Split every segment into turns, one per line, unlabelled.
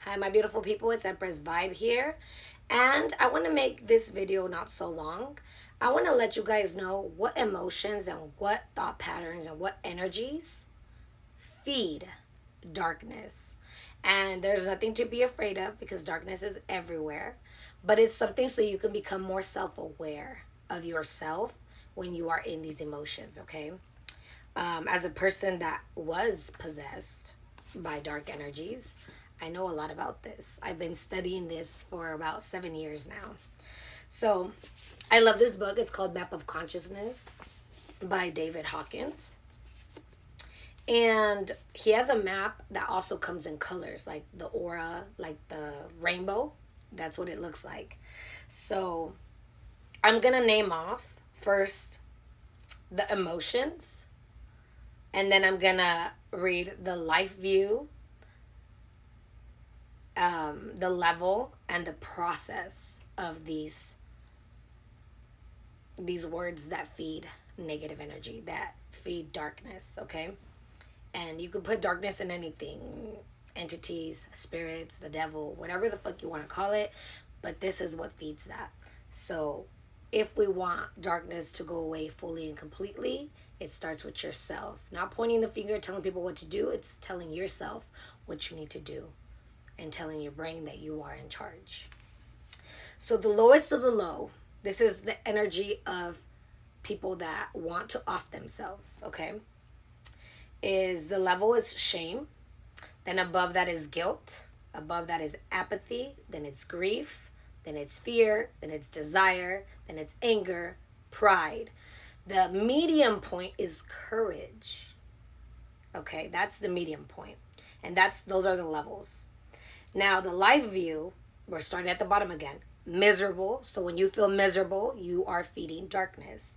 Hi, my beautiful people. It's Empress Vibe here. And I want to make this video not so long. I want to let you guys know what emotions and what thought patterns and what energies feed darkness. And there's nothing to be afraid of because darkness is everywhere. But it's something so you can become more self aware of yourself when you are in these emotions, okay? As a person that was possessed by dark energies, I know a lot about this. I've been studying this for about 7 years now. So I love this book. It's called Map of Consciousness by David Hawkins. And he has a map that also comes in colors, like the aura, like the rainbow. That's what it looks like. So I'm going to name off first the emotions, and then I'm going to read the life view, the level, and the process of these words that feed negative energy, that feed darkness, okay? And you can put darkness in anything, entities, spirits, the devil, whatever the fuck you want to call it, but this is what feeds that. So if we want darkness to go away fully and completely, it starts with yourself. Not pointing the finger, telling people what to do, it's telling yourself what you need to do and telling your brain that you are in charge. So the lowest of the low, this is the energy of people that want to off themselves, okay? Is the level is shame. Then above that is guilt. Above that is apathy. Then it's grief. Then it's fear. Then it's desire. Then it's anger, pride. The medium point is courage. Okay, that's the medium point. And those are the levels. Now the life view, we're starting at the bottom again. Miserable. So when you feel miserable, you are feeding darkness.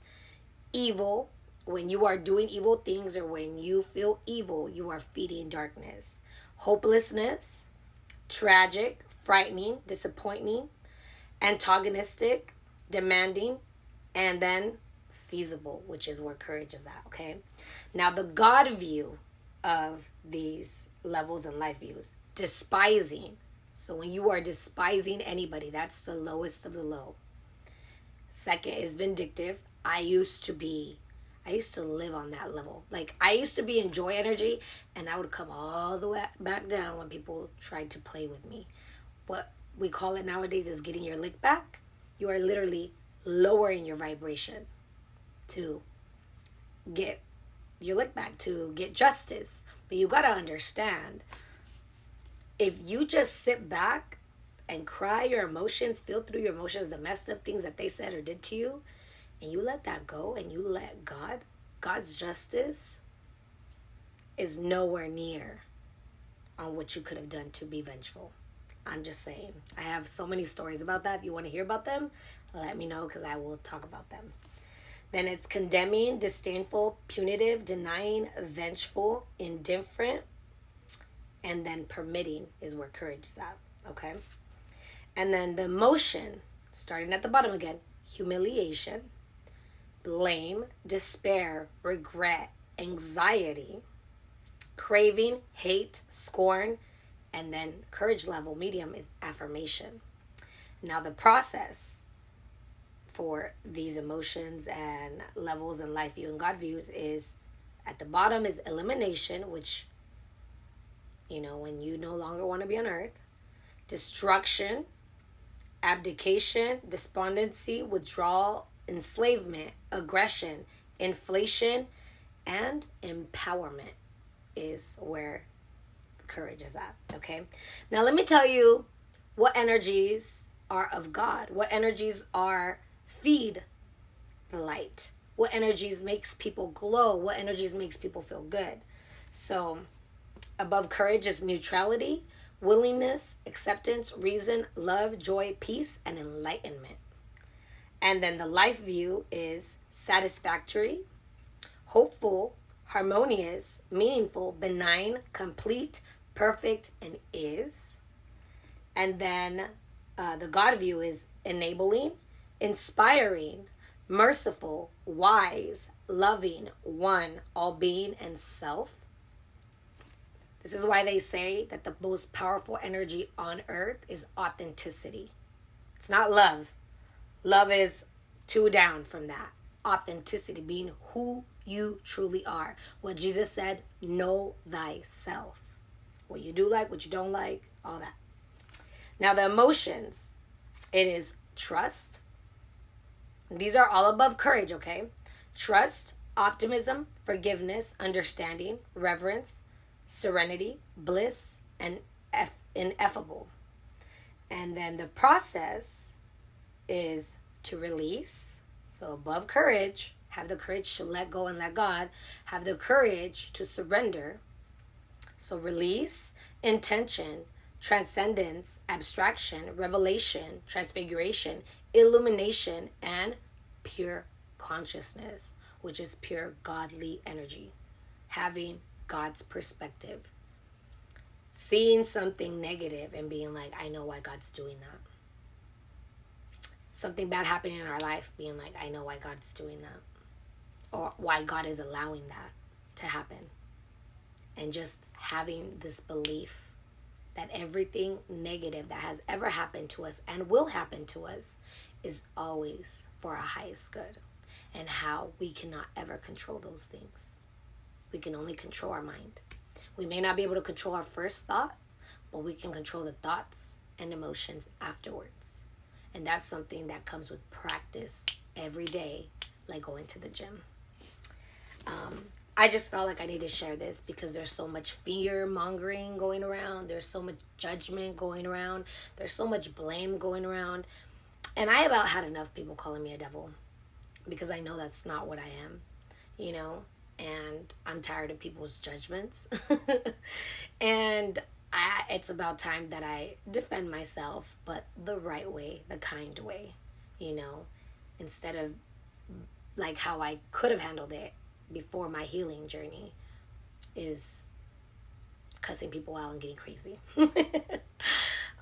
Evil. When you are doing evil things or when you feel evil, you are feeding darkness. Hopelessness, tragic, frightening, disappointing, antagonistic, demanding, and then feasible, which is where courage is at, okay? Now, the God view of these levels and life views, despising. So when you are despising anybody, that's the lowest of the low. Second is vindictive. I used to live on that level. Like, I used to be in joy energy, and I would come all the way back down when people tried to play with me. What we call it nowadays is getting your lick back. You are literally lowering your vibration to get your lick back, to get justice. But you got to understand, if you just sit back and cry your emotions, feel through your emotions, the messed up things that they said or did to you, and you let that go and you let God's justice is nowhere near on what you could have done to be vengeful. I'm just saying. I have so many stories about that. If you want to hear about them, let me know because I will talk about them. Then it's condemning, disdainful, punitive, denying, vengeful, indifferent, and then permitting is where courage is at, okay? And then the emotion, starting at the bottom again, humiliation, blame, despair, regret, anxiety, craving, hate, scorn, and then courage level, medium, is affirmation. Now, the process for these emotions and levels and life view and God views is at the bottom is elimination, which, when you no longer want to be on earth, destruction, abdication, despondency, withdrawal, enslavement, aggression, inflation, and empowerment is where courage is at, okay? Now let me tell you what energies are of God, what energies feed the light, what energies makes people glow, what energies makes people feel good. So above courage is neutrality, willingness, acceptance, reason, love, joy, peace, and enlightenment. And then the life view is satisfactory, hopeful, harmonious, meaningful, benign, complete, perfect, and is. And then the God view is enabling, inspiring, merciful, wise, loving, one, all being, and self. This is why they say that the most powerful energy on earth is authenticity. It's not love. Love is two down from that. Authenticity, being who you truly are. What Jesus said, know thyself. What you do like, what you don't like, all that. Now the emotions, it is trust. These are all above courage, okay? Trust, optimism, forgiveness, understanding, reverence, serenity, bliss, and ineffable. And then the process is to release. So above courage, have the courage to let go and let God. Have the courage to surrender. So release, intention, transcendence, abstraction, revelation, transfiguration, illumination, and pure consciousness, which is pure godly energy. Having God's perspective. Seeing something negative and being like, I know why God's doing that. Something bad happening in our life, being like, I know why God's doing that. Or why God is allowing that to happen. And just having this belief that everything negative that has ever happened to us and will happen to us is always for our highest good. And how we cannot ever control those things. We can only control our mind. We may not be able to control our first thought, but we can control the thoughts and emotions afterwards. And that's something that comes with practice every day, like going to the gym. I just felt like I need to share this because there's so much fear mongering going around. There's so much judgment going around. There's so much blame going around. And I about had enough people calling me a devil because I know that's not what I am, you know, and I'm tired of people's judgments. And it's about time that I defend myself, but the right way, the kind way, you know, instead of like how I could have handled it before my healing journey is cussing people out and getting crazy.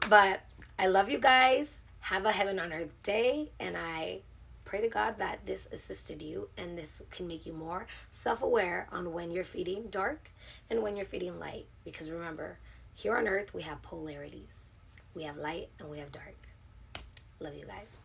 But I love you guys. Have a heaven on earth day, and I pray to God that this assisted you and this can make you more self-aware on when you're feeding dark and when you're feeding light. Because remember, here on earth we have polarities. We have light and we have dark. Love you guys.